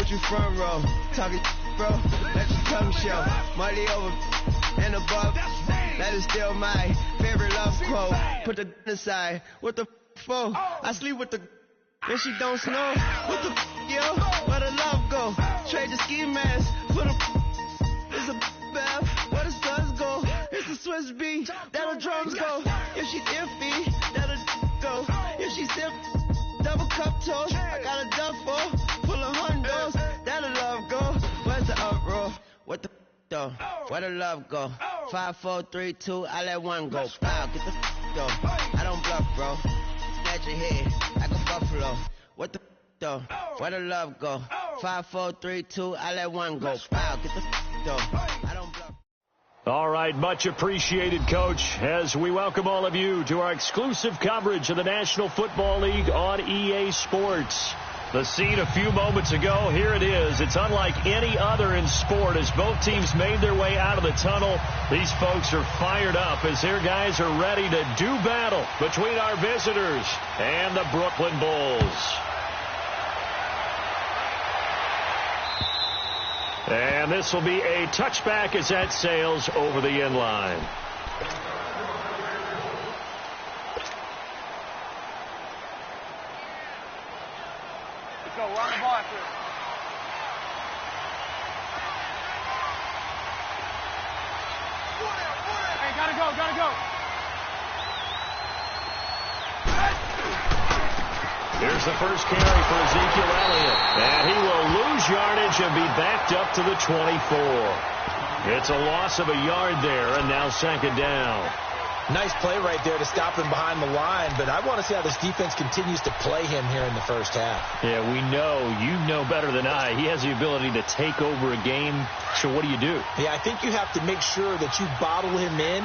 you front row. Talking bro, let your tongue show. Money over and above. That is still my favorite love quote. Put the aside. What the for? I sleep with the and she don't snow. What the yo? Where the love go? Trade the ski mask for the it's a bath. Where the suns go? It's a Swiss beat. That the drums go. If she iffy, that'll go. If she sip double cup toast, I got a duffel full of hundos. That'll love go. Where's the uproar? What the though? Where the love go? 5, 4, 3, 2. I let one go. Wow, get the though. I don't bluff, bro. At your head like a buffalo. What the though? Where the love go? 5, 4, 3, 2. I let one go. Wow, get the though. I don't bluff. All right, much appreciated, Coach, as we welcome all of you to our exclusive coverage of the National Football League on EA Sports. The scene a few moments ago, here it is. It's unlike any other in sport as both teams made their way out of the tunnel. These folks are fired up as their guys are ready to do battle between our visitors and the Brooklyn Bulls. And this will be a touchback as that sails over the end line. Go, run the ball after it. Hey, gotta go, gotta go. Here's the first carry for Ezekiel Elliott. And he will lose yardage and be backed up to the 24. It's a loss of a yard there, and now second down. Nice play right there to stop him behind the line, but I want to see how this defense continues to play him here in the first half. Yeah, we know. You know better than I. He has the ability to take over a game. So what do you do? Yeah, I think you have to make sure that you bottle him in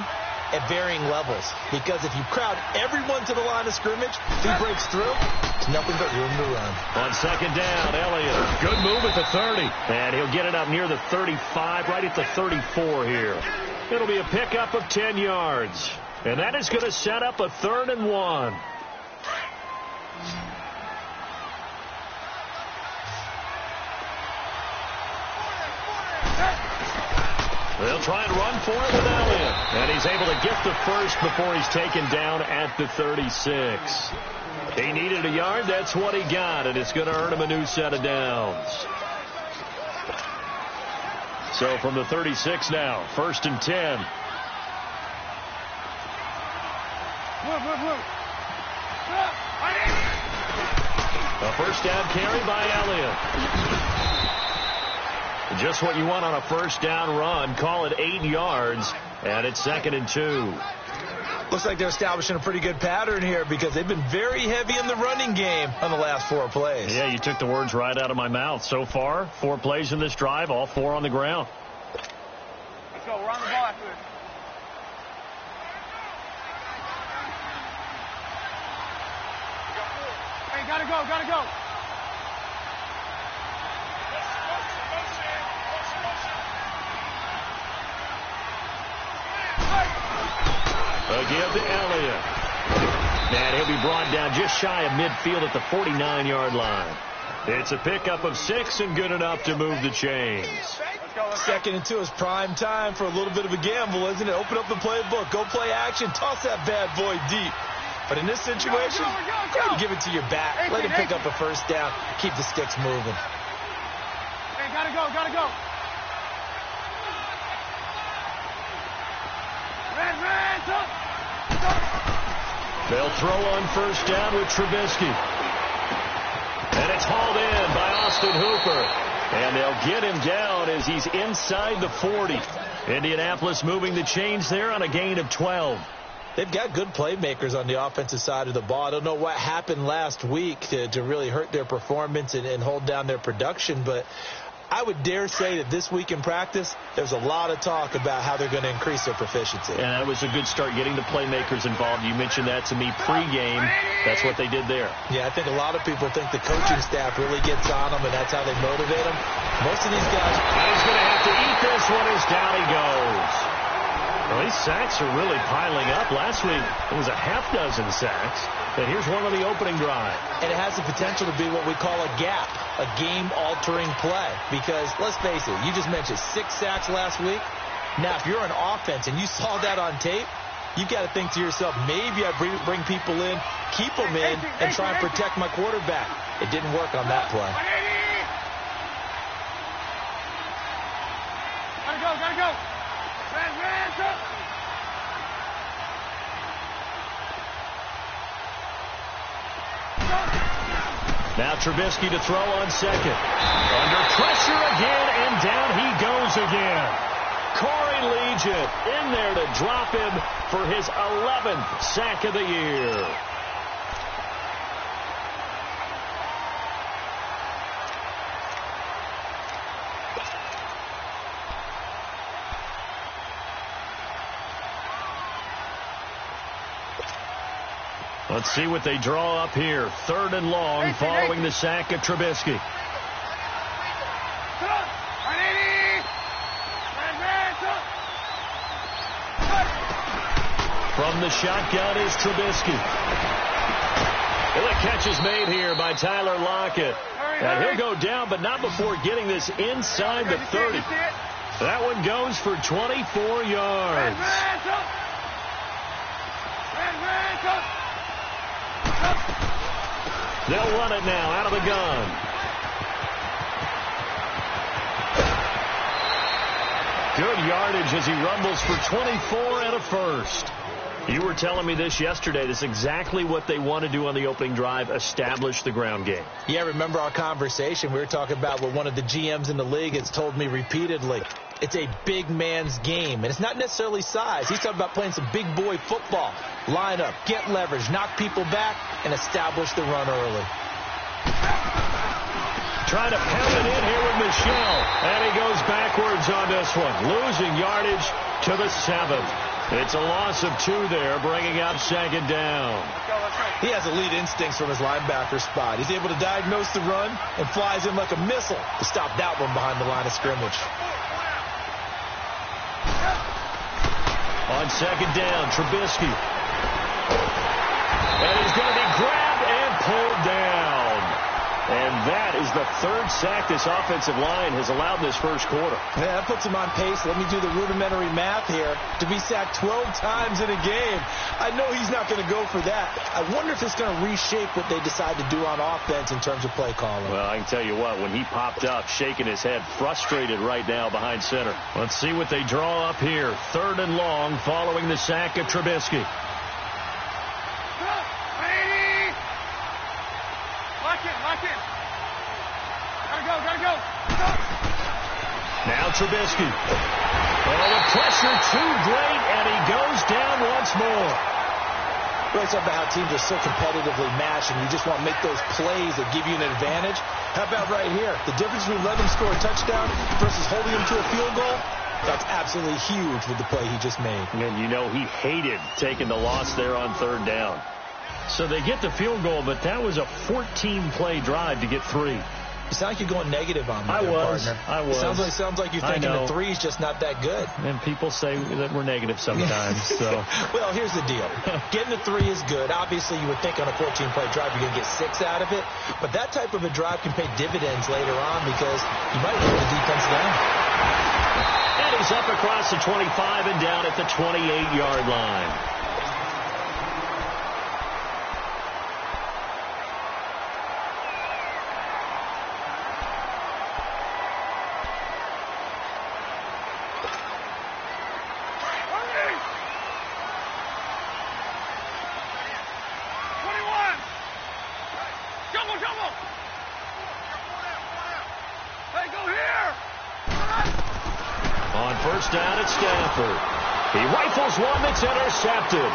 at varying levels, because if you crowd everyone to the line of scrimmage, if he breaks through, it's nothing but room to run. On second down, Elliott. Good move at the 30. And he'll get it up near the 35, right at the 34 here. It'll be a pickup of 10 yards. And that is going to set up a 3rd and 1. They'll try and run for it with Elliott. And he's able to get the first before he's taken down at the 36. He needed a yard. That's what he got. And it's going to earn him a new set of downs. So from the 36 now, 1st and 10. A first down carry by Elliott. Just what you want on a first down run. Call it 8 yards, and it's 2nd and 2. Looks like they're establishing a pretty good pattern here because they've been very heavy in the running game on the last 4 plays. Yeah, you took the words right out of my mouth. So far, 4 plays in this drive, all 4 on the ground. Let's go, run the ball after it. Hey, gotta go, gotta go. Give to Elliott. And he'll be brought down just shy of midfield at the 49-yard line. It's a pickup of 6 and good enough to move the chains. 2nd and 2 is prime time for a little bit of a gamble, isn't it? Open up the playbook, go play action, toss that bad boy deep. But in this situation, go give it to your back. Let him pick up a first down. Keep the sticks moving. Hey, gotta go, gotta go. Red, up. They'll throw on first down with Trubisky. And it's hauled in by Austin Hooper. And they'll get him down as he's inside the 40. Indianapolis moving the chains there on a gain of 12. They've got good playmakers on the offensive side of the ball. I don't know what happened last week to really hurt their performance and hold down their production, but I would dare say that this week in practice, there's a lot of talk about how they're going to increase their proficiency. And that was a good start, getting the playmakers involved. You mentioned that to me pregame. That's what they did there. Yeah, I think a lot of people think the coaching staff really gets on them, and that's how they motivate them. Most of these guys... And he's going to have to eat this one as down he goes. Well, these sacks are really piling up. Last week, it was a half dozen sacks. And here's one on the opening drive. And it has the potential to be what we call a gap, a game-altering play. Because, let's face it, you just mentioned 6 sacks last week. Now, if you're an offense and you saw that on tape, you've got to think to yourself, maybe I bring people in, keep them in, and try and protect my quarterback. It didn't work on that play. Gotta go. Hands up. Now Trubisky to throw on second. Under pressure again, and down he goes again. Corey Legion in there to drop him for his 11th sack of the year. Let's see what they draw up here. 3rd and long following the sack of Trubisky. From the shotgun is Trubisky. And the catch is made here by Tyler Lockett. And he'll go down, but not before getting this inside the 30. That one goes for 24 yards. They'll run it now out of the gun. Good yardage as he rumbles for 24 and a first. You were telling me this yesterday. This is exactly what they want to do on the opening drive, establish the ground game. Yeah, remember our conversation? We were talking about what one of the GMs in the league has told me repeatedly. It's a big man's game, and it's not necessarily size. He's talking about playing some big boy football. Line up, get leverage, knock people back, and establish the run early. Trying to pound it in here with Michel, and he goes backwards on this one, losing yardage to the 7th. It's a loss of 2 there, bringing up 2nd down. He has elite instincts from his linebacker spot. He's able to diagnose the run and flies in like a missile to stop that one behind the line of scrimmage. On 2nd down, Trubisky. And he's going to be grabbed and pulled down. And that is the 3rd sack this offensive line has allowed this first quarter. Yeah, that puts him on pace. Let me do the rudimentary math here. To be sacked 12 times in a game. I know he's not going to go for that. I wonder if it's going to reshape what they decide to do on offense in terms of play calling. Well, I can tell you what, when he popped up, shaking his head, frustrated right now behind center. Let's see what they draw up here. 3rd and long following the sack of Trubisky. Lock in. Gotta go. Now Trubisky. Oh, the pressure too great, and he goes down once more. Really something about how teams are so competitively matched, and you just want to make those plays that give you an advantage. How about right here? The difference between letting him score a touchdown versus holding him to a field goal, that's absolutely huge with the play he just made. And you know he hated taking the loss there on 3rd down. So they get the field goal, but that was a 14-play drive to get 3. You sound like you're going negative on me, partner. I was. Sounds like you're thinking the 3 is just not that good. And people say that we're negative sometimes. So. Well, here's the deal. Getting the 3 is good. Obviously, you would think on a 14-play drive you're going to get 6 out of it. But that type of a drive can pay dividends later on because you might wear the defense down. And he's up across the 25 and down at the 28-yard line. Down at Stanford. He rifles one that's intercepted.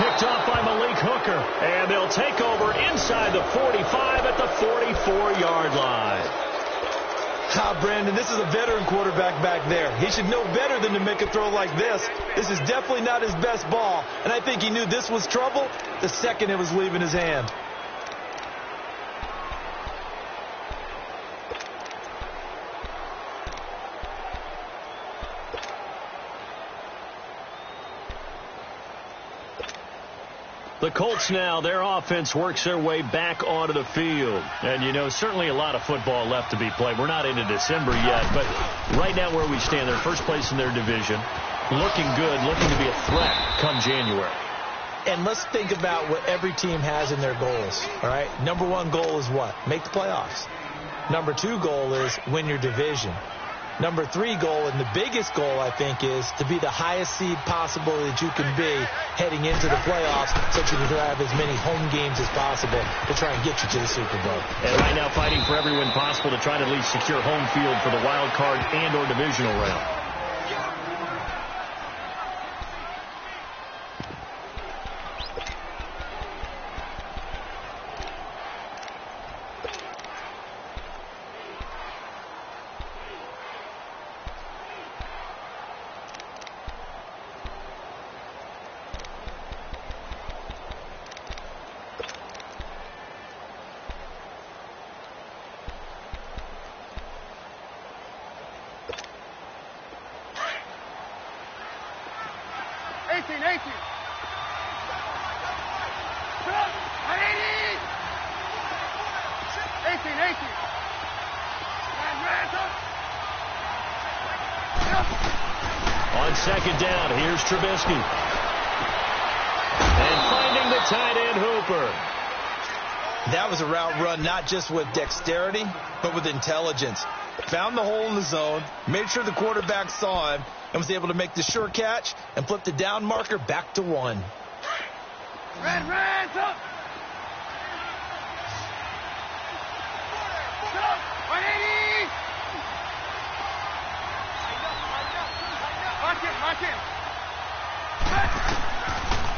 Picked off by Malik Hooker. And they'll take over inside the 45 at the 44-yard line. Brandon, this is a veteran quarterback back there. He should know better than to make a throw like this. This is definitely not his best ball. And I think he knew this was trouble the second it was leaving his hand. The Colts now, their offense works their way back onto the field. And, you know, certainly a lot of football left to be played. We're not into December yet, but right now where we stand, they're first place in their division. Looking good, looking to be a threat come January. And let's think about what every team has in their goals, all right? Number one goal is what? Make the playoffs. Number two goal is win your division. Number three goal, and the biggest goal, I think, is to be the highest seed possible that you can be heading into the playoffs so that you can have as many home games as possible to try and get you to the Super Bowl. And right now fighting for every win possible to try to at least secure home field for the wild card and or divisional round. On second down, here's Trubisky. And finding the tight end Hooper. That was a route run not just with dexterity, but with intelligence. Found the hole in the zone, made sure the quarterback saw him, and was able to make the sure catch and flip the down marker back to 1. Red, up! 180! Lock in.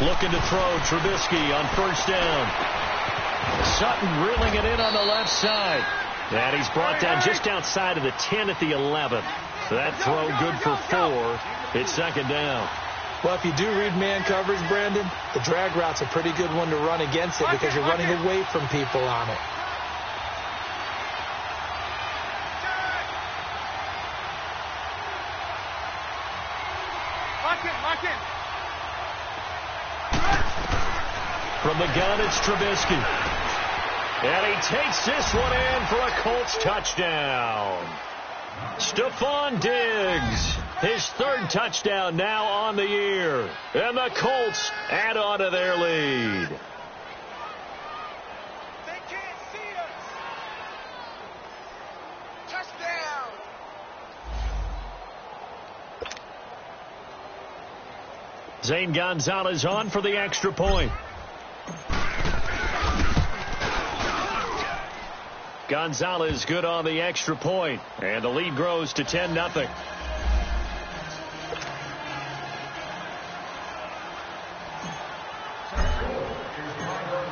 Looking to throw Trubisky on first down. Sutton reeling it in on the left side. And he's brought down just outside of the 10 at the 11. So that throw good for 4. It's second down. Well, if you do read man coverage, Brandon, the drag route's a pretty good one to run against it because you're running away from people on it. Lock in. From the gun, it's Trubisky. And he takes this one in for a Colts touchdown. Stephon Diggs, his third touchdown now on the year. And the Colts add on to their lead. They can't see us. Touchdown. Zane Gonzalez on for the extra point. Gonzalez good on the extra point, and the lead grows to 10-0.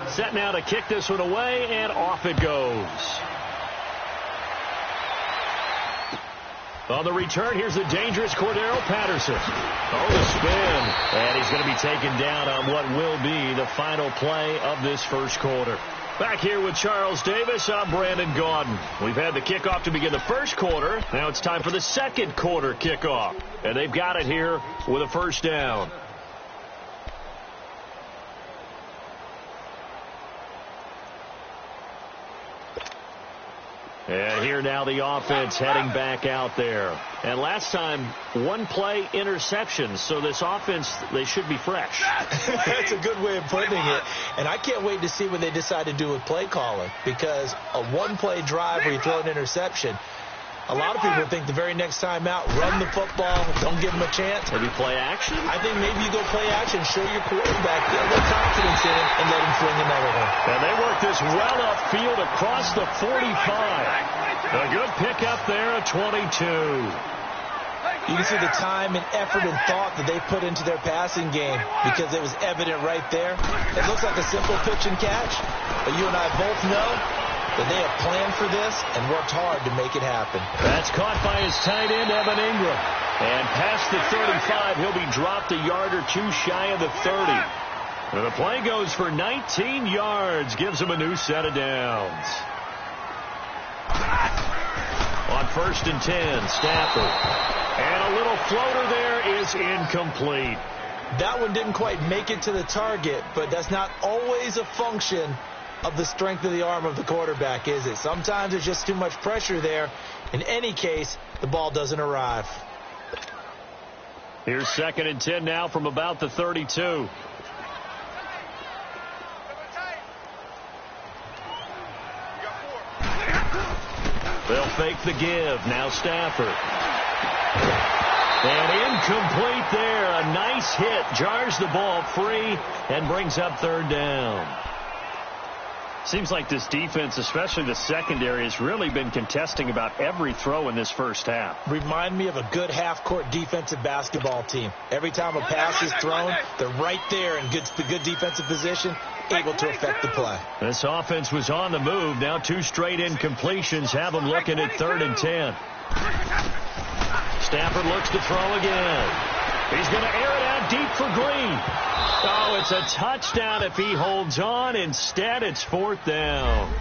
Set now to kick this one away, and off it goes. On the return, here's the dangerous Cordero Patterson. Oh, the spin. And he's going to be taken down on what will be the final play of this first quarter. Back here with Charles Davis, I'm Brandon Gaudin. We've had the kickoff to begin the first quarter. Now it's time for the second quarter kickoff. And they've got it here with a first down. And here now the offense heading back out there. And last time, one play interception. So this offense, they should be fresh. That's a good way of putting it. And I can't wait to see what they decide to do with play calling. Because a one-play drive where you throw an interception, a lot of people think the very next time out, run the football, don't give them a chance. Maybe play action? I think maybe you go play action, show your quarterback, get a little confidence in him, and let him fling another one. And they work this well upfield across the 45. A good pickup there at 22. You can see the time and effort and thought that they put into their passing game because it was evident right there. It looks like a simple pitch and catch, but you and I both know that they have planned for this and worked hard to make it happen. That's caught by his tight end, Evan Ingram. And past the 35, he'll be dropped a yard or two shy of the 30. And the play goes for 19 yards, gives him a new set of downs. On 1st and 10, Stafford. And a little floater there is incomplete. That one didn't quite make it to the target, but that's not always a function of the strength of the arm of the quarterback, is it? Sometimes there's just too much pressure there. In any case, the ball doesn't arrive. Here's 2nd and 10 now from about the 32. They'll fake the give. Now Stafford. And incomplete there. A nice hit. Jars the ball free and brings up 3rd down. Seems like this defense, especially the secondary, has really been contesting about every throw in this first half. Remind me of a good half-court defensive basketball team. Every time a pass is thrown, they're right there in good defensive position, able to affect the play. This offense was on the move. Now 2 straight incompletions have them looking at 3rd and 10. Stafford looks to throw again. He's going to air it out deep for Green. Oh, it's a touchdown if he holds on. Instead, it's 4th down.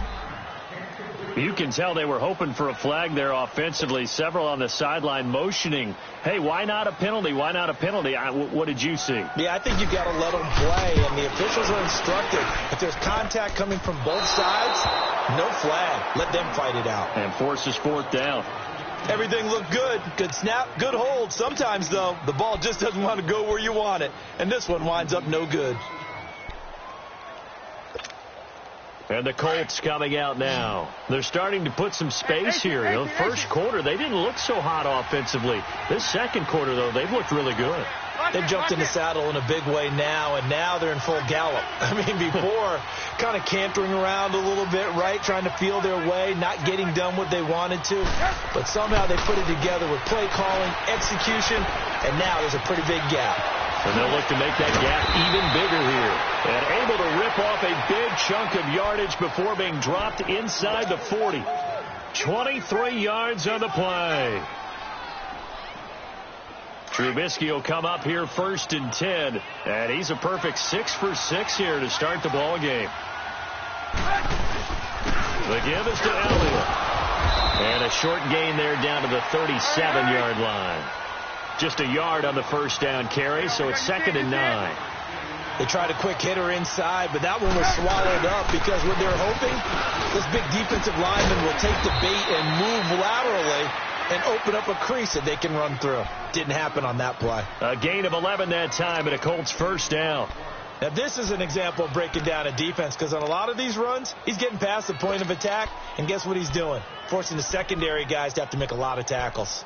You can tell they were hoping for a flag there offensively. Several on the sideline motioning, hey, why not a penalty? Why not a penalty? What did you see? Yeah, I think you've got to let them play, and the officials are instructed. If there's contact coming from both sides, no flag. Let them fight it out. And forces 4th down. Everything looked good. Good snap, good hold. Sometimes, though, the ball just doesn't want to go where you want it. And this one winds up no good. And the Colts coming out now. They're starting to put some space here. You know, first quarter, they didn't look so hot offensively. This second quarter, though, they've looked really good. They've jumped in the saddle in a big way now, and now they're in full gallop. I mean, before, kind of cantering around a little bit, right, trying to feel their way, not getting done what they wanted to. But somehow they put it together with play calling, execution, and now there's a pretty big gap. And they'll look to make that gap even bigger here. And able to rip off a big chunk of yardage before being dropped inside the 40. 23 yards on the play. Trubisky will come up here 1st and 10. And he's a perfect 6 for 6 here to start the ball game. The give is to Elliott. And a short gain there down to the 37-yard line. Just a yard on the first down carry, so it's 2nd and 9. They tried a quick hitter inside, but that one was swallowed up because what they're hoping, this big defensive lineman will take the bait and move laterally and open up a crease that they can run through. Didn't happen on that play. A gain of 11 that time, and a Colts first down. Now, this is an example of breaking down a defense because on a lot of these runs, he's getting past the point of attack, and guess what he's doing? Forcing the secondary guys to have to make a lot of tackles.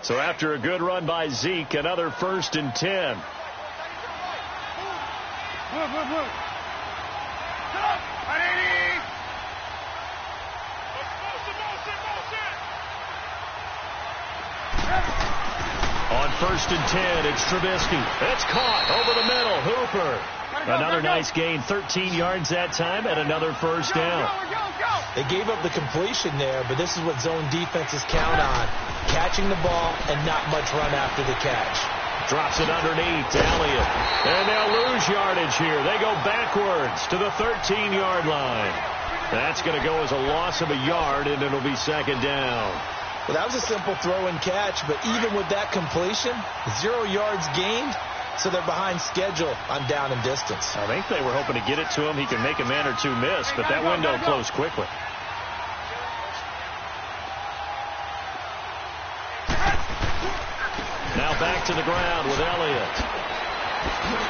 So after a good run by Zeke, another 1st and 10. On 1st and 10, it's Trubisky. It's caught over the middle. Hooper. Another nice gain, 13 yards that time, and another first down. They gave up the completion there, but this is what zone defenses count on. Catching the ball and not much run after the catch. Drops it underneath to Elliott. And they'll lose yardage here. They go backwards to the 13-yard line. That's going to go as a loss of a yard, and it'll be 2nd down. Well, that was a simple throw and catch, but even with that completion, 0 yards gained, so they're behind schedule on down and distance. I think they were hoping to get it to him. He can make a man or two miss, but that window closed quickly. Now back to the ground with Elliott.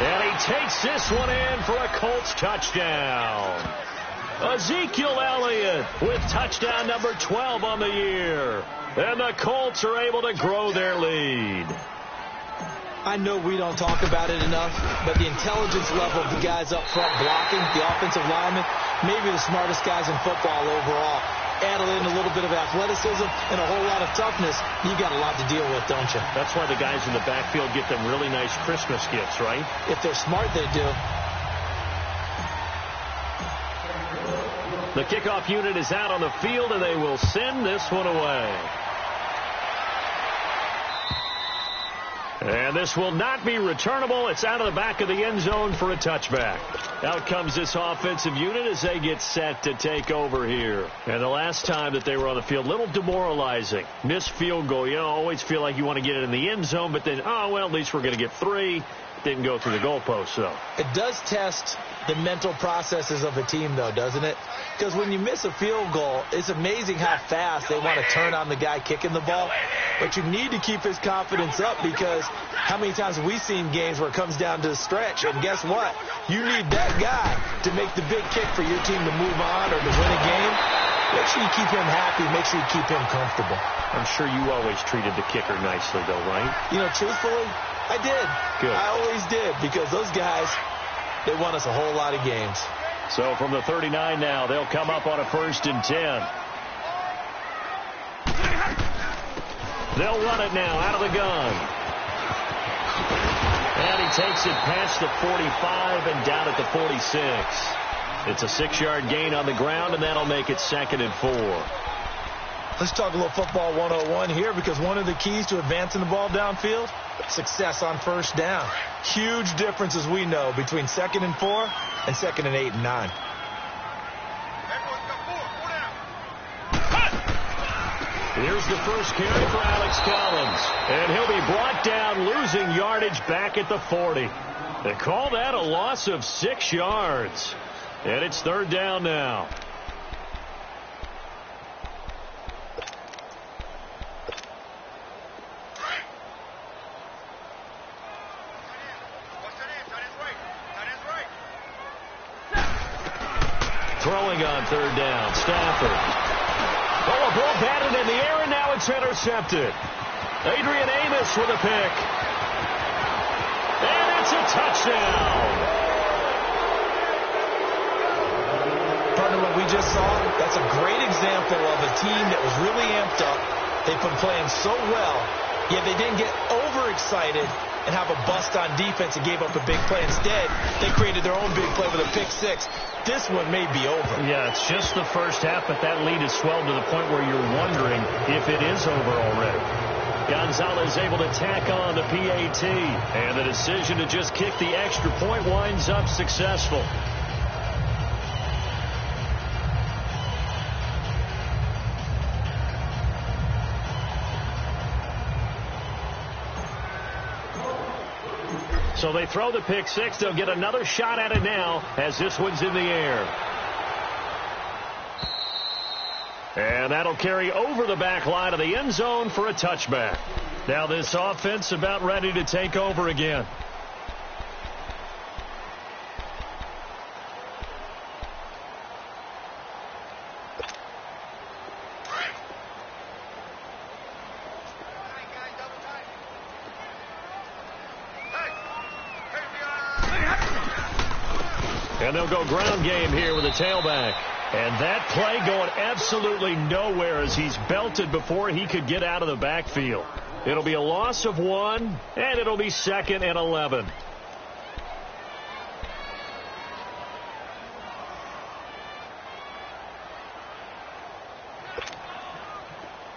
And he takes this one in for a Colts touchdown. Ezekiel Elliott with touchdown number 12 on the year. And the Colts are able to grow their lead. I know we don't talk about it enough, but the intelligence level of the guys up front blocking, the offensive linemen, maybe the smartest guys in football overall. Add in a little bit of athleticism and a whole lot of toughness, you got a lot to deal with, don't you? That's why the guys in the backfield get them really nice Christmas gifts, right? If they're smart, they do. The kickoff unit is out on the field, and they will send this one away. And this will not be returnable. It's out of the back of the end zone for a touchback. Out comes this offensive unit as they get set to take over here. And the last time that they were on the field, a little demoralizing. Missed field goal. You always feel like you want to get it in the end zone, but then, oh, well, at least we're going to get 3. Didn't go through the goalpost, though. It does test the mental processes of a team, though, doesn't it? Because when you miss a field goal, it's amazing how fast they want to turn on the guy kicking the ball. But you need to keep his confidence up, because how many times have we seen games where it comes down to the stretch? And guess what? You need that guy to make the big kick for your team to move on or to win a game. Make sure you keep him happy. Make sure you keep him comfortable. I'm sure you always treated the kicker nicely, though, right? You know, truthfully, I did. Good. I always did, because those guys, they won us a whole lot of games. So from the 39 now, they'll come up on a 1st and 10. They'll run it now out of the gun. And he takes it past the 45 and down at the 46. It's a 6-yard gain on the ground, and that'll make it 2nd and 4. Let's talk a little football 101 here, because one of the keys to advancing the ball downfield, success on 1st down. Huge difference, as we know, between 2nd and 4 and 2nd and 8 and 9. Here's the first carry for Alex Collins. And he'll be brought down, losing yardage back at the 40. They call that a loss of 6 yards. And it's 3rd down now. Throwing on 3rd down, Stafford. Oh, a ball batted in the air, and now it's intercepted. Adrian Amos with a pick. And it's a touchdown. Partner, what we just saw, that's a great example of a team that was really amped up. They've been playing so well, yet they didn't get overexcited and have a bust on defense and gave up a big play. Instead, they created their own big play with a pick 6. This one may be over. Yeah, it's just the first half, but that lead has swelled to the point where you're wondering if it is over already. Gonzalez able to tack on the PAT, and the decision to just kick the extra point winds up successful. So they throw the pick 6. They'll get another shot at it now as this one's in the air. And that'll carry over the back line of the end zone for a touchback. Now this offense about ready to take over again. And they'll go ground game here with a tailback. And that play going absolutely nowhere as he's belted before he could get out of the backfield. It'll be a loss of 1, and it'll be 2nd and 11.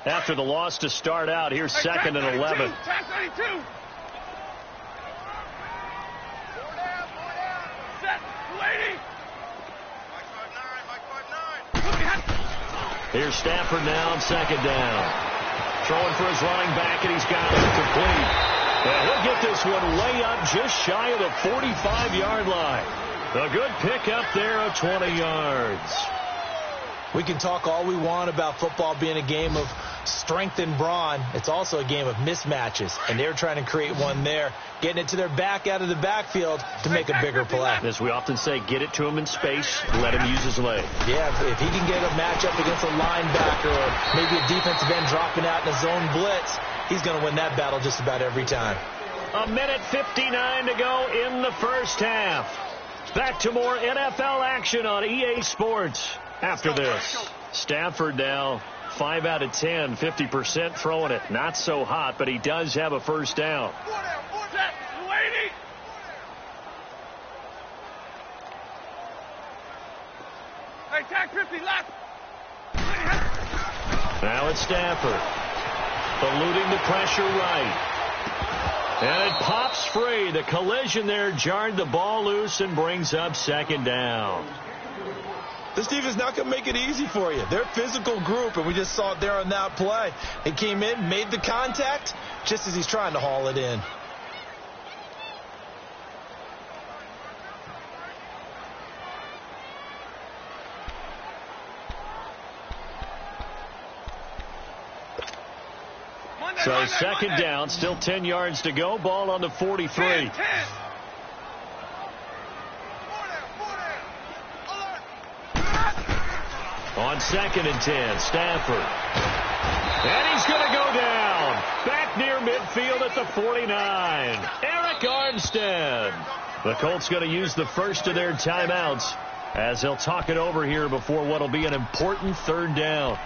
After the loss to start out, here's 2nd and 11. Here's Stafford now on 2nd down. Throwing for his running back, and he's got it complete. And he'll get this one way up just shy of the 45-yard line. A good pickup there of 20 yards. We can talk all we want about football being a game of strength and brawn. It's also a game of mismatches, and they're trying to create one there, getting it to their back out of the backfield to make a bigger play. As we often say, get it to him in space, let him use his leg. Yeah, if he can get a matchup against a linebacker or maybe a defensive end dropping out in a zone blitz, he's going to win that battle just about every time. 1:59 to go in the first half. Back to more NFL action on EA Sports after this. Stafford now 5 out of 10, 50% throwing it. Not so hot, but he does have a first down. Hey, tag 50 left. Now it's Stafford. Eluding the pressure right. And it pops free. The collision there jarred the ball loose and brings up second down. This defense not going to make it easy for you. They're a physical group, and we just saw it there on that play. He came in, made the contact, just as he's trying to haul it in. So second down, still 10 yards to go. Ball on the 43. 10. On second and 10, Stafford. And he's going to go down. Back near midfield at the 49. Eric Armstead. The Colts going to use the first of their timeouts as they'll talk it over here before what will be an important third down.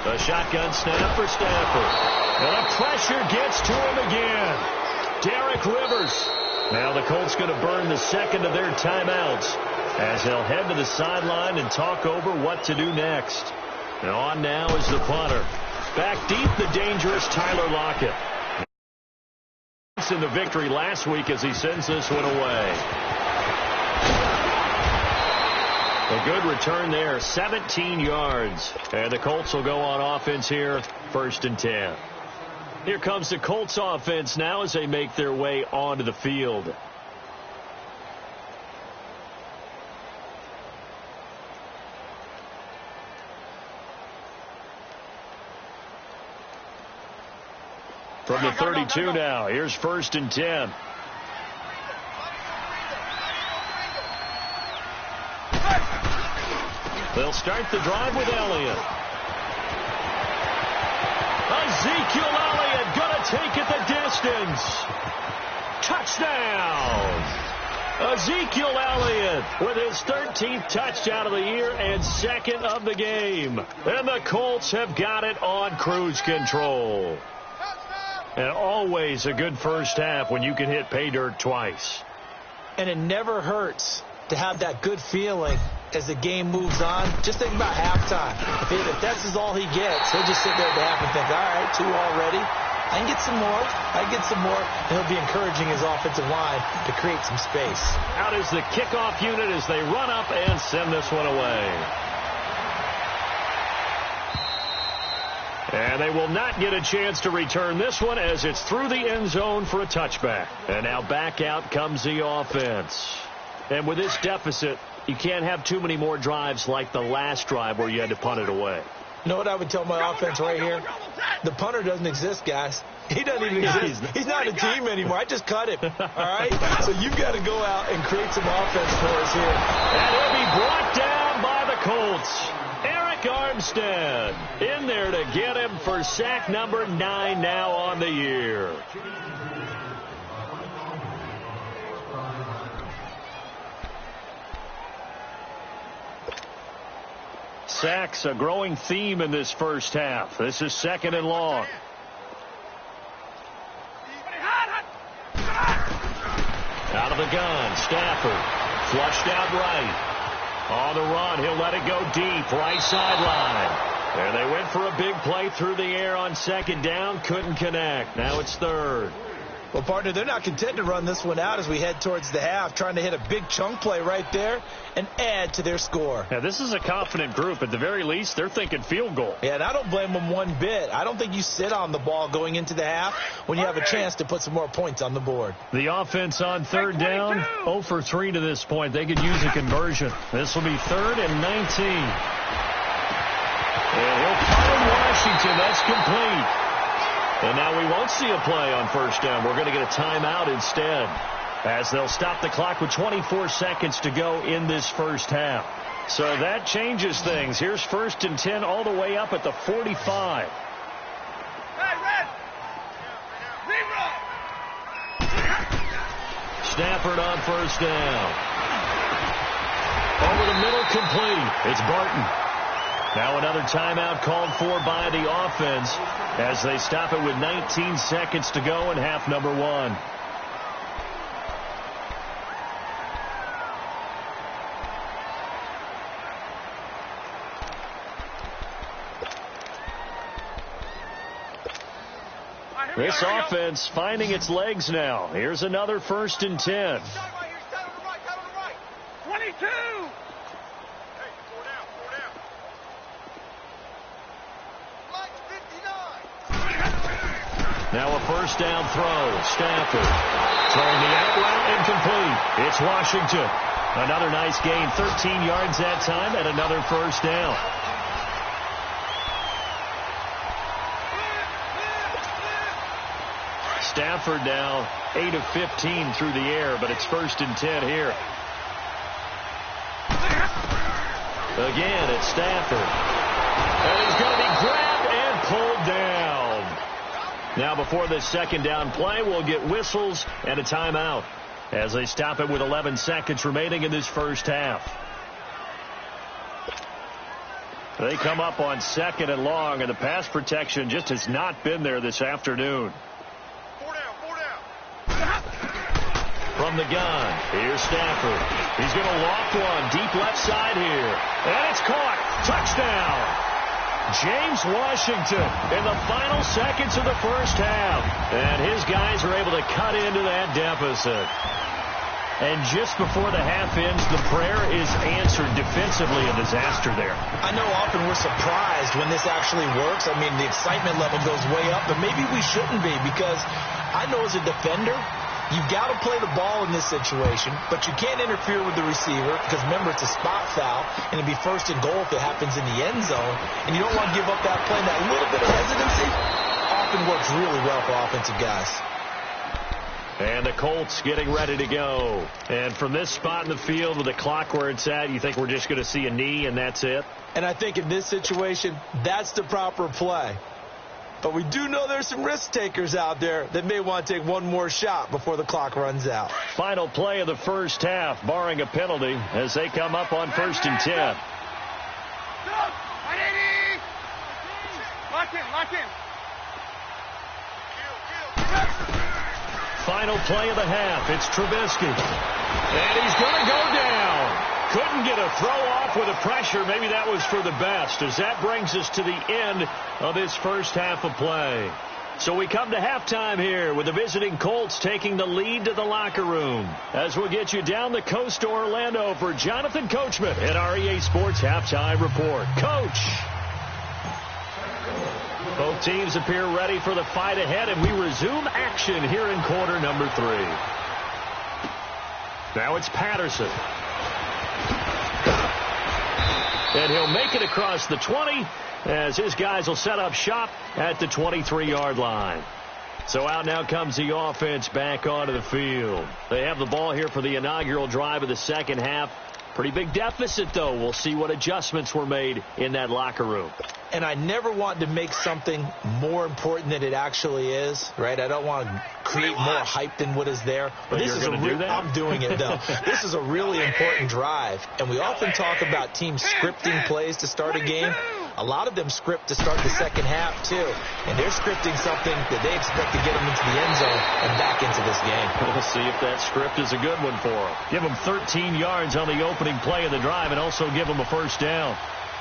A shotgun snap for Stafford. And the pressure gets to him again. Derek Rivers. Now the Colts going to burn the second of their timeouts as they'll head to the sideline and talk over what to do next. And on now is the punter. Back deep, the dangerous Tyler Lockett. In the victory last week as he sends this one away. A good return there, 17 yards. And the Colts will go on offense here, 1st and 10. Here comes the Colts offense now as they make their way onto the field. From the 32 now, here's 1st and 10. They'll start the drive with Elliott. Ezekiel Elliott going to take it the distance. Touchdown. Ezekiel Elliott with his 13th touchdown of the year and second of the game. And the Colts have got it on cruise control. And always a good first half when you can hit pay dirt twice. And it never hurts to have that good feeling as the game moves on. Just think about halftime. If that's all he gets, he'll just sit there at the half and think, all right, 2 already. I can get some more. I can get some more. And he'll be encouraging his offensive line to create some space. Out is the kickoff unit as they run up and send this one away. And they will not get a chance to return this one as it's through the end zone for a touchback. And now back out comes the offense. And with this deficit, you can't have too many more drives like the last drive where you had to punt it away. You know what I would tell my offense right here? The punter doesn't exist, guys. He doesn't even exist. He's not a team anymore. I just cut him. All right? So you've got to go out and create some offense for us here. And he'll be brought down by the Colts. Eric Armstead in there to get him for sack number 9 now on the year. Sacks, a growing theme in this first half. This is 2nd and long. Out of the gun, Stafford. Flushed out right. On the run, he'll let it go deep, right sideline. And they went for a big play through the air on 2nd down, couldn't connect. Now it's 3rd. Well, partner, they're not content to run this one out as we head towards the half, trying to hit a big chunk play right there and add to their score. Now, this is a confident group. At the very least, they're thinking field goal. Yeah, and I don't blame them one bit. I don't think you sit on the ball going into the half when you have a chance to put some more points on the board. The offense on 3rd down, 0 for 3 to this point. They could use a conversion. This will be 3rd and 19. And he'll find Washington. That's complete. And now we won't see a play on 1st down. We're going to get a timeout instead as they'll stop the clock with 24 seconds to go in this first half. So that changes things. Here's 1st and 10 all the way up at the 45. Stafford on 1st down. Over the middle, complete. It's Barton. Now another timeout called for by the offense as they stop it with 19 seconds to go in half number 1. This offense finding its legs now. Here's another 1st and 10. 22. Now a 1st down throw. Stafford throwing the out route incomplete. It's Washington. Another nice gain. 13 yards that time and another 1st down. Stafford now 8 of 15 through the air, but it's 1st and 10 here. Again, it's Stafford. And he's going to be grabbed and pulled down. Now before this 2nd down play, we'll get whistles and a timeout as they stop it with 11 seconds remaining in this 1st half. They come up on 2nd and long, and the pass protection just has not been there this afternoon. From the gun, here's Stafford. He's going to loft one deep left side here. And it's caught. Touchdown. James Washington in the final seconds of the 1st half. And his guys are able to cut into that deficit. And just before the half ends, the prayer is answered defensively. A disaster there. I know often we're surprised when this actually works. I mean, the excitement level goes way up, but maybe we shouldn't be, because I know as a defender, you've got to play the ball in this situation, but you can't interfere with the receiver because, remember, it's a spot foul, and it'd be 1st and goal if it happens in the end zone, and you don't want to give up that play. And that little bit of hesitancy often works really well for offensive guys. And the Colts getting ready to go. And from this spot in the field with the clock where it's at, you think we're just going to see a knee and that's it? And I think in this situation, that's the proper play. But we do know there's some risk takers out there that may want to take one more shot before the clock runs out. Final play of the 1st half, barring a penalty, as they come up on 1st and 10. Lock in. Final play of the half. It's Trubisky. And he's going to go down. Couldn't get a throw off with the pressure. Maybe that was for the best, as that brings us to the end of this 1st half of play. So we come to halftime here with the visiting Colts taking the lead to the locker room. As we'll get you down the coast to Orlando for Jonathan Coachman at our EA Sports Halftime Report. Coach! Both teams appear ready for the fight ahead, and we resume action here in quarter number 3. Now it's Patterson. And he'll make it across the 20 as his guys will set up shop at the 23-yard line. So out now comes the offense back onto the field. They have the ball here for the inaugural drive of the 2nd half. Pretty big deficit, though. We'll see what adjustments were made in that locker room. And I never want to make something more important than it actually is, right? I don't want to create more hype than what is there. But this is do that? I'm doing it, though. This is a really important drive. And we often talk about teams scripting plays to start a game. A lot of them script to start the 2nd half, too. And they're scripting something that they expect to get them into the end zone and back into this game. We'll see if that script is a good one for them. Give them 13 yards on the opening play of the drive and also give them a 1st down.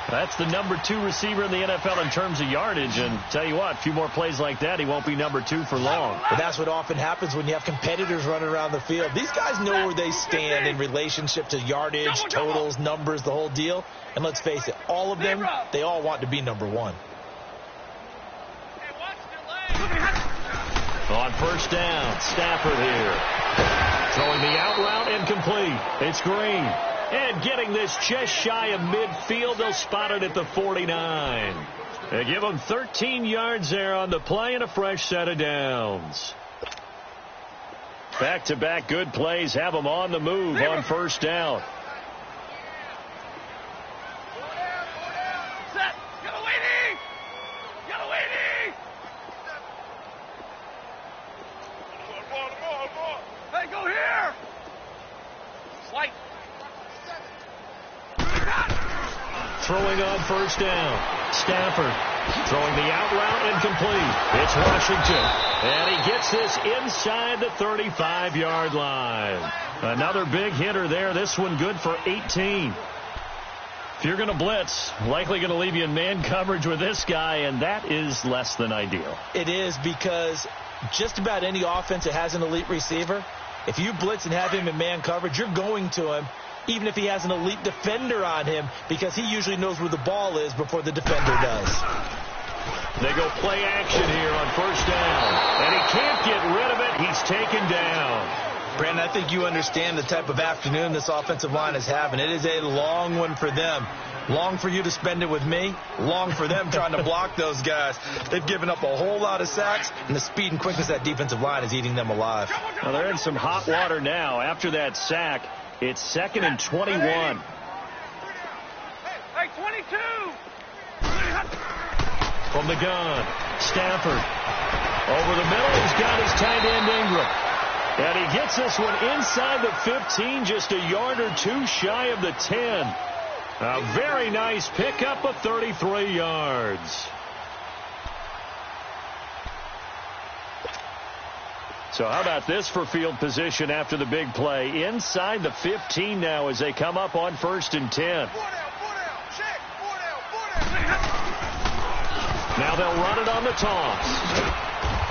That's the number 2 receiver in the NFL in terms of yardage. And tell you what, a few more plays like that, he won't be number 2 for long. But that's what often happens when you have competitors running around the field. These guys know where they stand in relationship to yardage, totals, numbers, the whole deal. And let's face it, all of them, they all want to be number 1. On 1st down, Stafford here. Throwing the out route, incomplete. It's Green. And getting this just shy of midfield, they'll spot it at the 49. They give them 13 yards there on the play and a fresh set of downs. Back-to-back good plays have them on the move on 1st down. White. Throwing on first down. Stafford throwing the out route incomplete. It's Washington. And he gets this inside the 35-yard line. Another big hitter there. This one good for 18. If you're going to blitz, likely going to leave you in man coverage with this guy, and that is less than ideal. It is, because just about any offense that has an elite receiver, if you blitz and have him in man coverage, you're going to him, even if he has an elite defender on him, because he usually knows where the ball is before the defender does. They go play action here on first down, and he can't get rid of it. He's taken down. Brandon, I think you understand the type of afternoon this offensive line is having. It is a long one for them. Long for you to spend it with me. Long for them trying to block those guys. They've given up a whole lot of sacks, and the speed and quickness of that defensive line is eating them alive. Well, they're in some hot water now. After that sack, it's 2nd and 21. Hey, 22. From the gun, Stafford. Over the middle, he's got his tight end Ingram. And he gets this one inside the 15, just a yard or two shy of the 10. A very nice pickup of 33 yards. So how about this for field position after the big play? Inside the 15 now as they come up on 1st and 10. Now they'll run it on the toss.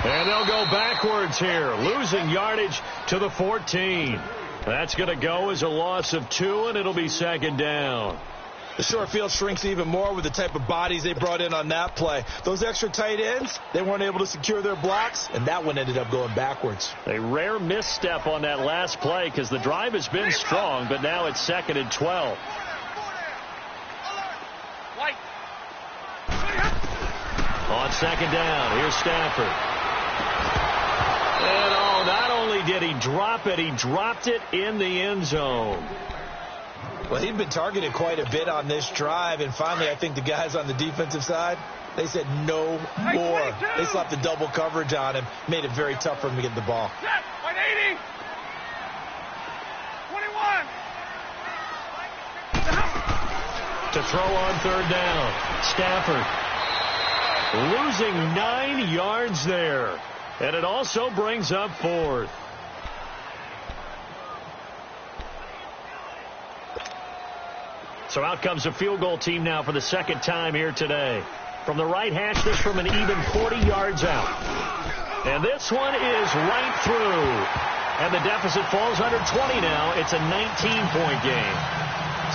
And they'll go backwards here, losing yardage to the 14. That's going to go as a loss of 2, and it'll be 2nd down. The short field shrinks even more with the type of bodies they brought in on that play. Those extra tight ends, they weren't able to secure their blocks, and that one ended up going backwards. A rare misstep on that last play because the drive has been strong, but now it's 2nd and 12. White. On 2nd down, here's Stafford. And oh, not only did he drop it, he dropped it in the end zone. Well, he'd been targeted quite a bit on this drive, and finally I think the guys on the defensive side, they said no more. They slapped the double coverage on him, made it very tough for him to get the ball. Set. 180. 21. To throw on 3rd down, Stafford losing 9 yards there. And it also brings up 4th. So out comes a field goal team now for the 2nd time here today. From the right hash, this from an even 40 yards out. And this one is right through. And the deficit falls under 20 now. It's a 19-point game.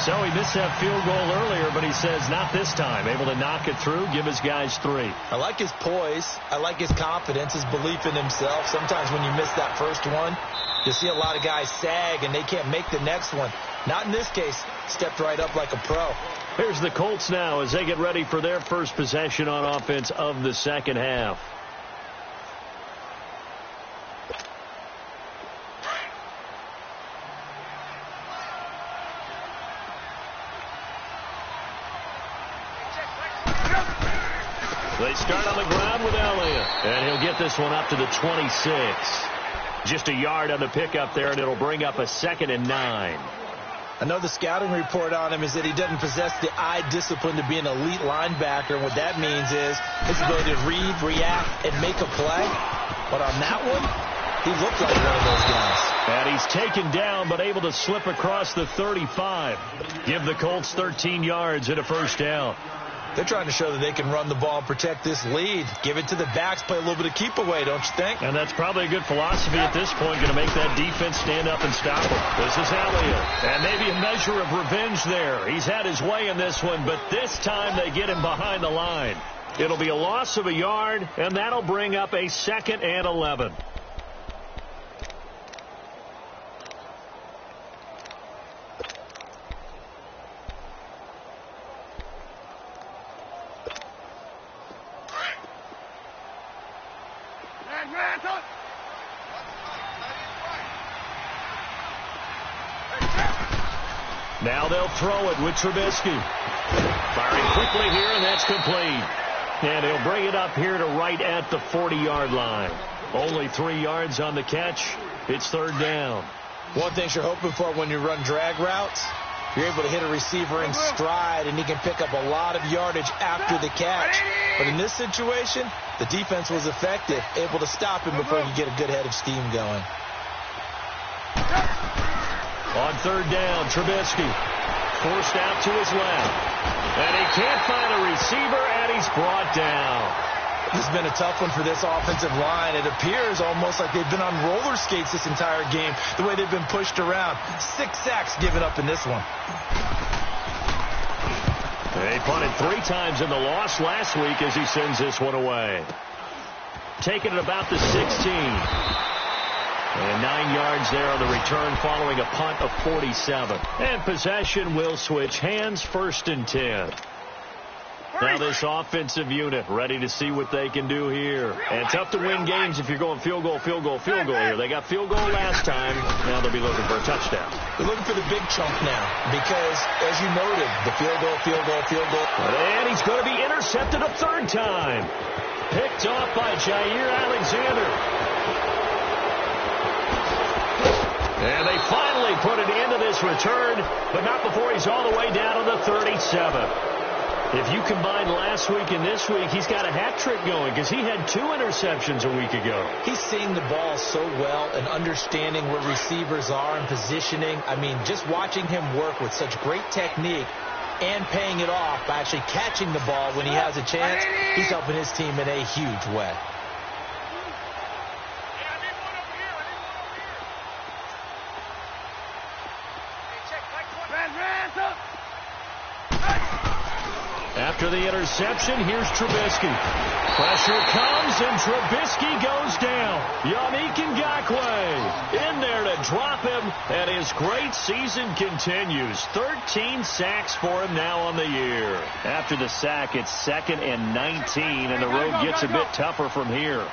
So he missed that field goal earlier, but he says not this time. Able to knock it through, give his guys 3. I like his poise. I like his confidence, his belief in himself. Sometimes when you miss that first one, you see a lot of guys sag and they can't make the next one. Not in this case. Stepped right up like a pro. Here's the Colts now as they get ready for their first possession on offense of the 2nd half. They start on the ground with Elliott. And he'll get this one up to the 26. Just a yard on the pickup there, and it'll bring up a 2nd and 9. I know the scouting report on him is that he doesn't possess the eye discipline to be an elite linebacker. And what that means is his ability to read, react, and make a play. But on that one, he looked like one of those guys. And he's taken down, but able to slip across the 35. Give the Colts 13 yards and a 1st down. They're trying to show that they can run the ball and protect this lead. Give it to the backs, play a little bit of keep away, don't you think? And that's probably a good philosophy at this point, going to make that defense stand up and stop him. This is Elliott. And maybe a measure of revenge there. He's had his way in this one, but this time they get him behind the line. It'll be a loss of a yard, and that'll bring up a 2nd and 11. Now they'll throw it with Trubisky. Firing quickly here, and that's complete. And he'll bring it up here to right at the 40-yard line. Only 3 yards on the catch. It's 3rd down. One thing you're hoping for when you run drag routes, you're able to hit a receiver in stride, and he can pick up a lot of yardage after the catch. But in this situation, the defense was effective, able to stop him before he could get a good head of steam going. On third down, Trubisky forced out to his left. And he can't find a receiver, and he's brought down. This has been a tough one for this offensive line. It appears almost like they've been on roller skates this entire game, the way they've been pushed around. 6 sacks given up in this one. They punted 3 times in the loss last week as he sends this one away. Taking it about the 16. And 9 yards there on the return following a punt of 47. And possession will switch hands, 1st and 10. Now this offensive unit ready to see what they can do here. And tough to win games if you're going field goal here. They got field goal last time. Now they'll be looking for a touchdown. They're looking for the big chunk now because, as you noted, the field goal. And he's going to be intercepted a 3rd time. Picked off by Jair Alexander. And they finally put an end to this return, but not before he's all the way down on the 37. If you combine last week and this week, he's got a hat trick going because he had 2 interceptions a week ago. He's seeing the ball so well and understanding where receivers are and positioning. I mean, just watching him work with such great technique and paying it off by actually catching the ball when he has a chance, he's helping his team in a huge way. After the interception, here's Trubisky. Pressure comes, and Trubisky goes down. Yannick Ngakoue in there to drop him, and his great season continues. 13 sacks for him now on the year. After the sack, it's 2nd and 19, and the road gets a bit tougher from here.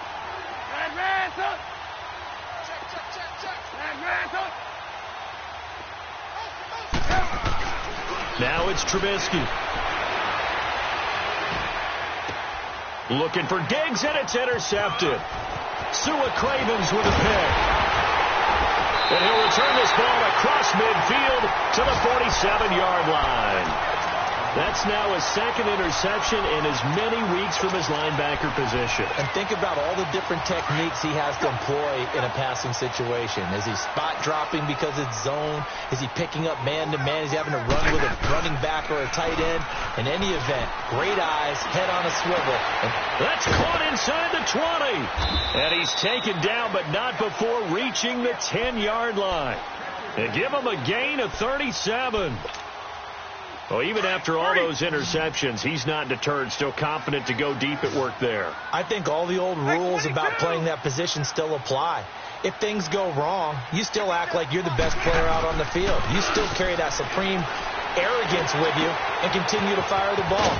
Now it's Trubisky. Looking for Diggs, and it's intercepted. Sua Cravens with a pick. And he'll return this ball across midfield to the 47-yard line. That's now his 2nd interception in as many weeks from his linebacker position. And think about all the different techniques he has to employ in a passing situation. Is he spot dropping because it's zone? Is he picking up man-to-man? Is he having to run with a running back or a tight end? In any event, great eyes, head on a swivel. That's caught inside the 20. And he's taken down, but not before reaching the 10-yard line. And give him a gain of 37. Well, even after all those interceptions, he's not deterred, still confident to go deep at work there. I think all the old rules about playing that position still apply. If things go wrong, you still act like you're the best player out on the field. You still carry that supreme arrogance with you and continue to fire the ball.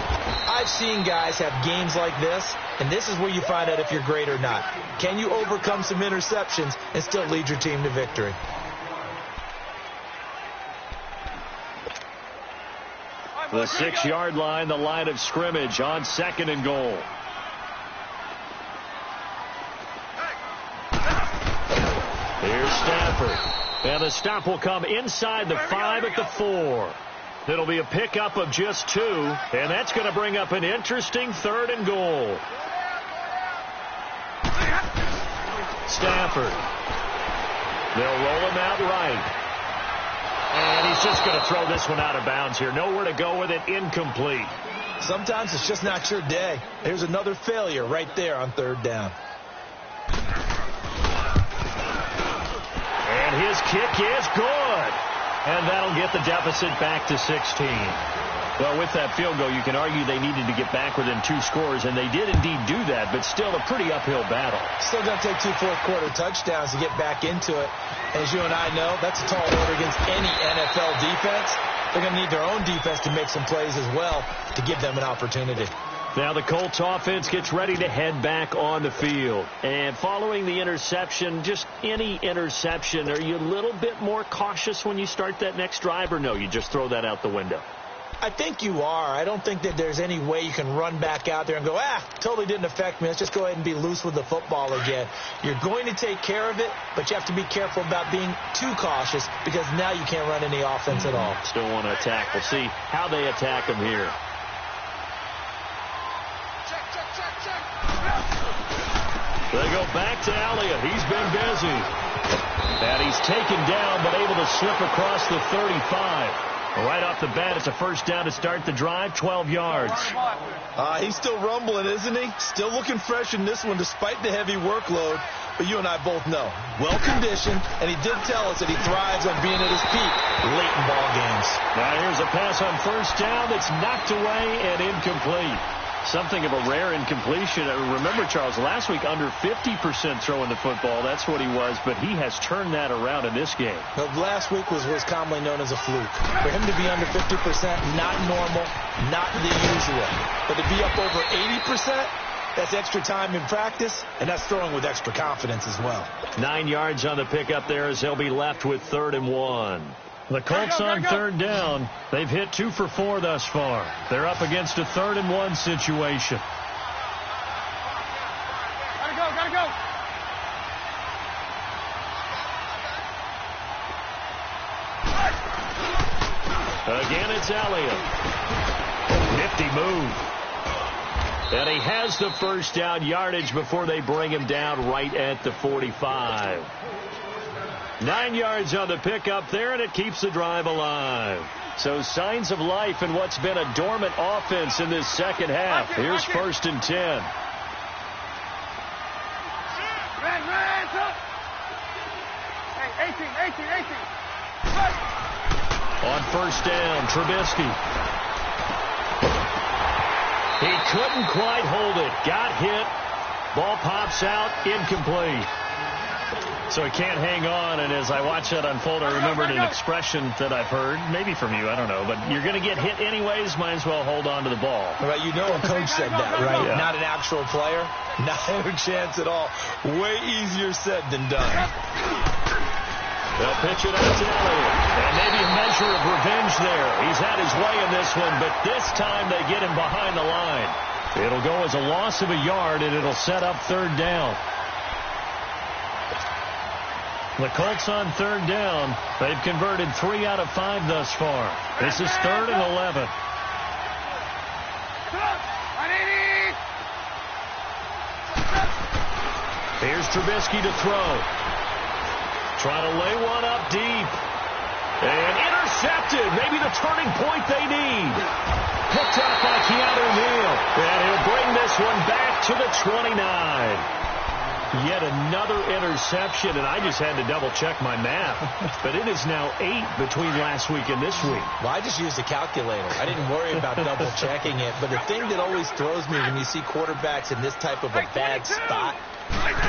I've seen guys have games like this, and this is where you find out if you're great or not. Can you overcome some interceptions and still lead your team to victory? The 6-yard line, the line of scrimmage on 2nd and goal. Here's Stafford. And the stop will come inside the 5 at the 4. It'll be a pickup of just 2, and that's going to bring up an interesting 3rd and goal. Stafford. They'll roll him out right. And he's just going to throw this one out of bounds here. Nowhere to go with it. Incomplete. Sometimes it's just not your day. There's another failure right there on 3rd down. And his kick is good. And that'll get the deficit back to 16. Well, with that field goal, you can argue they needed to get back within 2 scores, and they did indeed do that, but still a pretty uphill battle. Still going to take 2 fourth-quarter touchdowns to get back into it. As you and I know, that's a tall order against any NFL defense. They're going to need their own defense to make some plays as well to give them an opportunity. Now the Colts offense gets ready to head back on the field. And following the interception, just any interception, are you a little bit more cautious when you start that next drive, or no, you just throw that out the window? I think you are. I don't think that there's any way you can run back out there and go, totally didn't affect me. Let's just go ahead and be loose with the football again. You're going to take care of it, but you have to be careful about being too cautious because now you can't run any offense at all. Still want to attack. We'll see how they attack him here. They go back to Elliott. He's been busy. And he's taken down, but able to slip across the 35. Right off the bat, it's a first down to start the drive, 12 yards. He's still rumbling, isn't he? Still looking fresh in this one despite the heavy workload. But you and I both know, well-conditioned, and he did tell us that he thrives on being at his peak late in ball games. Now here's a pass on first down that's knocked away and incomplete. Something of a rare incompletion. Remember, Charles, last week under 50% throwing the football. That's what he was, but he has turned that around in this game. Well, last week was commonly known as a fluke. For him to be under 50%, not normal, not the usual. But to be up over 80%, that's extra time in practice, and that's throwing with extra confidence as well. 9 yards on the pickup there as they'll be left with 3rd and 1. The Colts on 3rd down. They've hit 2 for 4 thus far. They're up against a 3rd and 1 situation. Gotta go. Again, it's Elliott. Nifty move. And he has the first down yardage before they bring him down right at the 45. 9 yards on the pickup there, and it keeps the drive alive. So signs of life in what's been a dormant offense in this second half. Here's 1st and 10. Hey, 18. On first down, Trubisky. He couldn't quite hold it. Got hit. Ball pops out, incomplete. So he can't hang on, and as I watch that unfold, I remembered an expression that I've heard, maybe from you, I don't know, but you're going to get hit anyways, might as well hold on to the ball. Right, you know a coach said that, right? Yeah. Not an actual player, not a chance at all. Way easier said than done. They'll pitch it out to Elliott, and maybe a measure of revenge there. He's had his way in this one, but this time they get him behind the line. It'll go as a loss of a yard, and it'll set up 3rd down. The Colts on 3rd down. They've converted 3 out of 5 thus far. This is 3rd and 11. Here's Trubisky to throw. Trying to lay one up deep. And intercepted. Maybe the turning point they need. Picked up by Keanu Neal. And he'll bring this one back to the 29. Yet another interception, and I just had to double-check my math. But it is now 8 between last week and this week. Well, I just used a calculator. I didn't worry about double-checking it. But the thing that always throws me when you see quarterbacks in this type of a bad spot,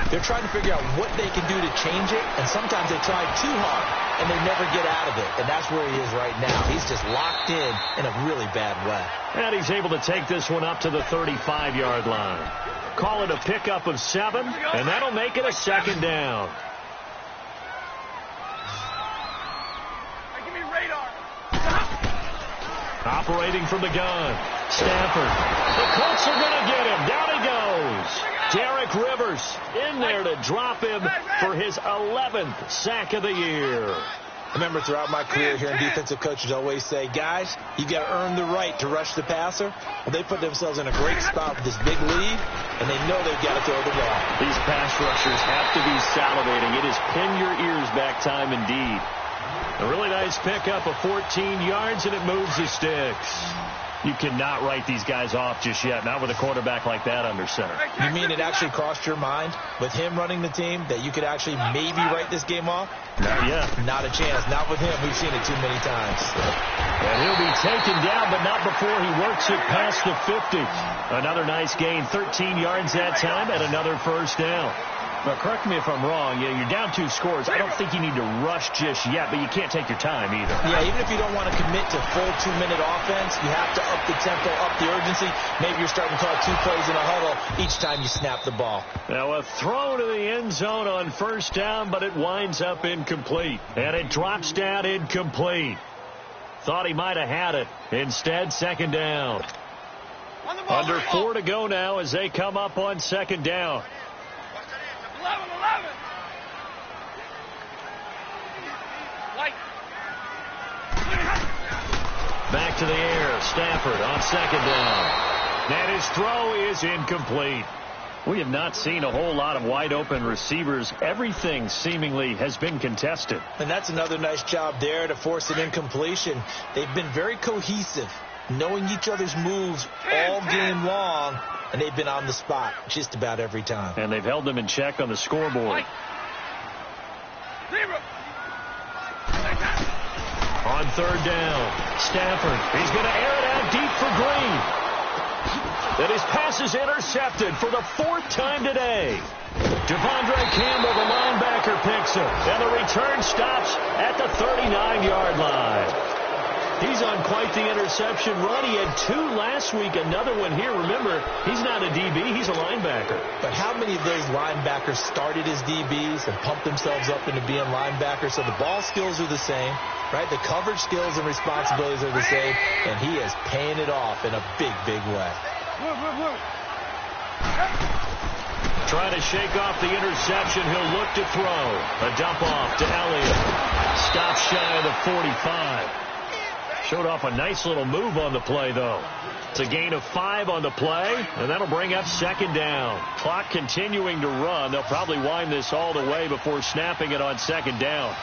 they're trying to figure out what they can do to change it, and sometimes they try too hard, and they never get out of it. And that's where he is right now. He's just locked in a really bad way. And he's able to take this one up to the 35-yard line. Call it a pickup of 7, and that'll make it a 2nd down. Hey, give me radar. Operating from the gun. Stafford. The Colts are going to get him. Down he goes. Derek Rivers in there to drop him for his 11th sack of the year. I remember throughout my career hearing defensive coaches always say, guys, you got to earn the right to rush the passer. Well, they put themselves in a great spot with this big lead, and they know they've got to throw the ball. These pass rushers have to be salivating. It is pin your ears back time indeed. A really nice pickup of 14 yards, and it moves the sticks. You cannot write these guys off just yet, not with a quarterback like that under center. You mean it actually crossed your mind with him running the team that you could actually maybe write this game off? Not yet. Not a chance. Not with him. We've seen it too many times. And he'll be taken down, but not before he works it past the 50. Another nice gain, 13 yards that time, and another first down. Now, correct me if I'm wrong. Yeah, you're down 2 scores. I don't think you need to rush just yet, but you can't take your time either. Yeah, even if you don't want to commit to full 2-minute offense, you have to up the tempo, up the urgency. Maybe you're starting to call 2 plays in a huddle each time you snap the ball. Now, a throw to the end zone on first down, but it winds up incomplete. And it drops down incomplete. Thought he might have had it. Instead, second down. Under 4 to go now as they come up on second down. 11. Back to the air. Stafford on second down. And his throw is incomplete. We have not seen a whole lot of wide open receivers. Everything seemingly has been contested. And that's another nice job there to force an incompletion. They've been very cohesive, knowing each other's moves all game long, and they've been on the spot just about every time. And they've held them in check on the scoreboard. On third down, Stafford. He's going to air it out deep for Green. That his pass is intercepted for the 4th time today. Devondre Campbell, the linebacker, picks it. And the return stops at the 39-yard line. He's on quite the interception run. He had 2 last week, another one here. Remember, he's not a DB, he's a linebacker. But how many of those linebackers started as DBs and pumped themselves up into being linebackers? So the ball skills are the same, right? The coverage skills and responsibilities are the same, and he is paying it off in a big, big way. Trying to shake off the interception. He'll look to throw. A dump off to Elliott. Stop shy of the 45. Showed off a nice little move on the play, though. It's a gain of 5 on the play, and that'll bring up second down. Clock continuing to run. They'll probably wind this all the way before snapping it on second down.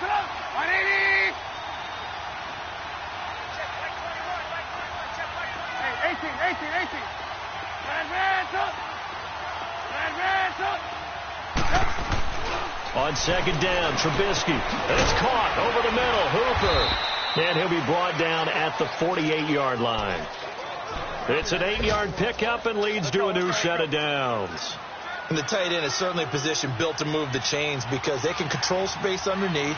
180. 18. On second down, Trubisky. And it's caught over the middle. Hooper. And he'll be brought down at the 48-yard line. It's an 8-yard pickup and leads to a new set of downs. And the tight end is certainly a position built to move the chains because they can control space underneath.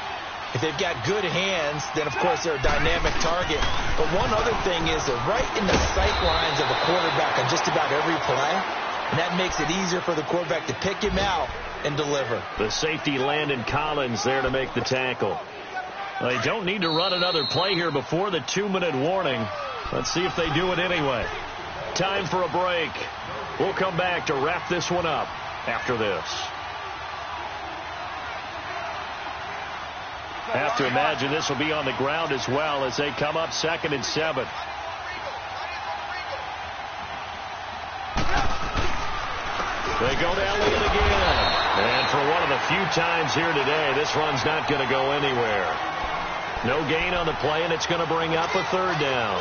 If they've got good hands, then, of course, they're a dynamic target. But one other thing is they're right in the sight lines of a quarterback on just about every play. And that makes it easier for the quarterback to pick him out and deliver. The safety, Landon Collins, there to make the tackle. They don't need to run another play here before the 2-minute warning. Let's see if they do it anyway. Time for a break. We'll come back to wrap this one up after this. Have to imagine this will be on the ground as well as they come up 2nd and 7. They go to Elliott again. And for one of the few times here today, this run's not going to go anywhere. No gain on the play, and it's going to bring up a 3rd down.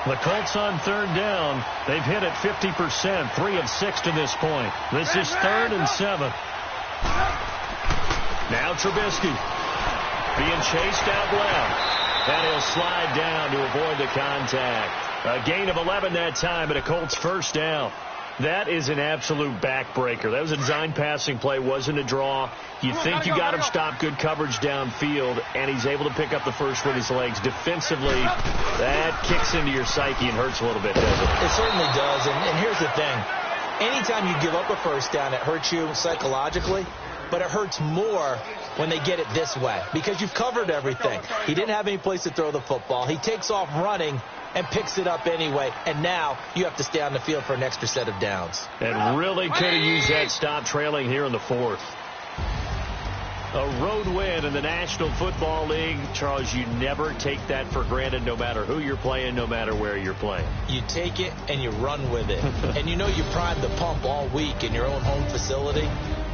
The Colts on 3rd down. They've hit it 50%, 3 of 6 to this point. This is 3rd and 7. Now Trubisky being chased out left. And he'll slide down to avoid the contact. A gain of 11 that time, and a Colts 1st down. That is an absolute backbreaker. That was a design passing play, wasn't a draw. You think you got him stopped, good coverage downfield, and he's able to pick up the first with his legs. Defensively, that kicks into your psyche and hurts a little bit, doesn't it? It certainly does, and here's the thing. Anytime you give up a 1st down, it hurts you psychologically, but it hurts more when they get it this way because you've covered everything. He didn't have any place to throw the football. He takes off running and picks it up anyway, and now you have to stay on the field for an extra set of downs. And really could have used that stop trailing here in the 4th. A road win in the National Football League. Charles, you never take that for granted no matter who you're playing, no matter where you're playing. You take it and you run with it. And you know you primed the pump all week in your own home facility.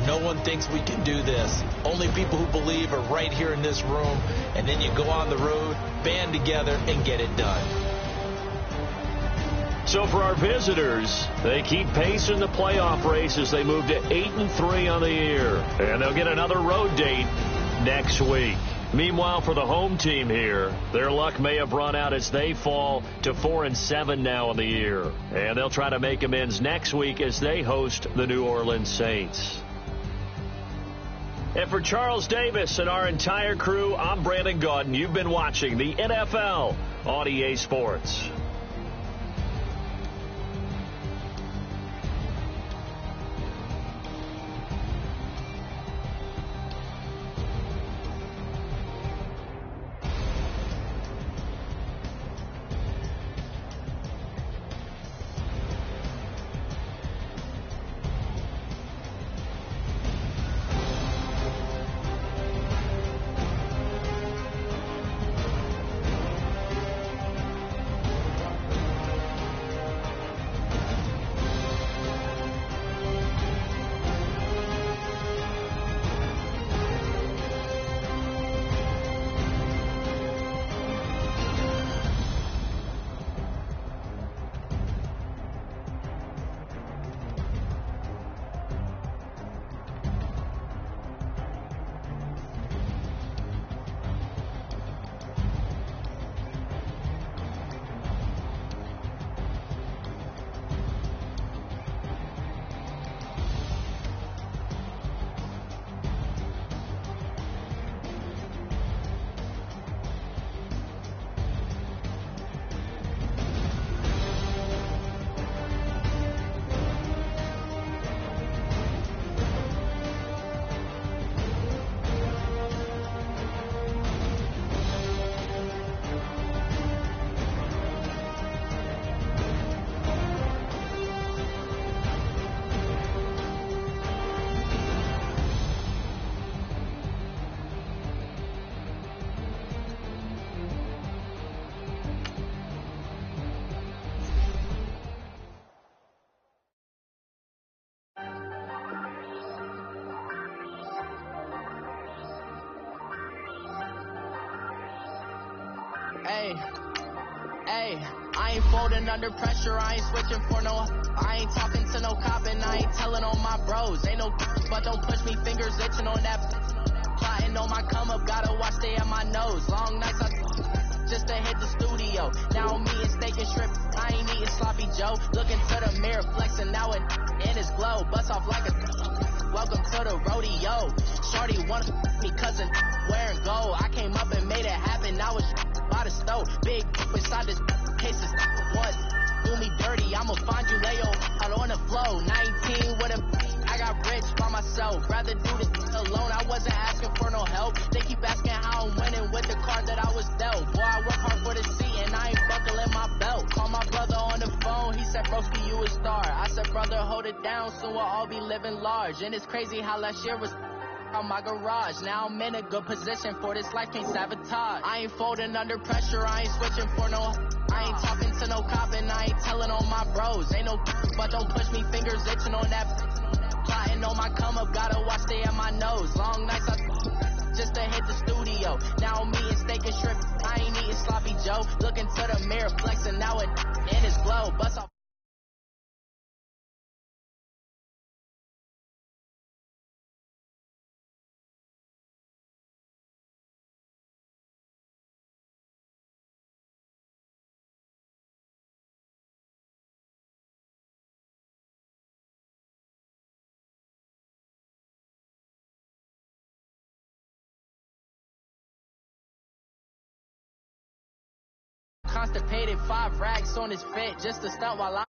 No one thinks we can do this. Only people who believe are right here in this room. And then you go on the road, band together, and get it done. So for our visitors, they keep pace in the playoff race as they move to 8-3 on the year. And they'll get another road date next week. Meanwhile, for the home team here, their luck may have run out as they fall to 4-7 now in the year. And they'll try to make amends next week as they host the New Orleans Saints. And for Charles Davis and our entire crew, I'm Brandon Gaudin. You've been watching the NFL on EA Sports. Hey, I ain't folding under pressure, I ain't switching for no. I ain't talking to no cop and I ain't telling on my bros. Ain't no but don't push me, fingers itching on that. Plotting on my come up, gotta watch stay at my nose. Long nights just to hit the studio. Now I'm eating steak and shrimp, I ain't eating sloppy Joe. Looking to the mirror, flexing now it in his glow. Bust off like a welcome to the rodeo. Shorty wanna me cousin wearing gold. I came up and made it happen, now it's by the stove. Big inside this case is what do me dirty. I'ma find you lay out on the floor. 19 with a I got rich by myself. Rather do this alone. I wasn't asking for no help. They keep asking how I'm winning with the card that I was dealt. Boy, I work hard for the seat and I ain't buckling my belt. Call my brother on the phone. He said, broski, you a star. I said, brother, hold it down. Soon we'll all be living large. And it's crazy how last year was on my garage. Now I'm in a good position for this life, can't sabotage. I ain't folding under pressure, I ain't switching for no. I ain't talking to no cop and I ain't telling on my bros. Ain't no but don't push me, fingers itching on that. Plotting on my come up, gotta watch stay at my nose. Long nights just to hit the studio. Now I'm eating steak and shrimp, I ain't eating sloppy Joe. Looking to the mirror, flexing now it in his glow. Bust off. Constipated, 5 racks on his fit just to stunt while I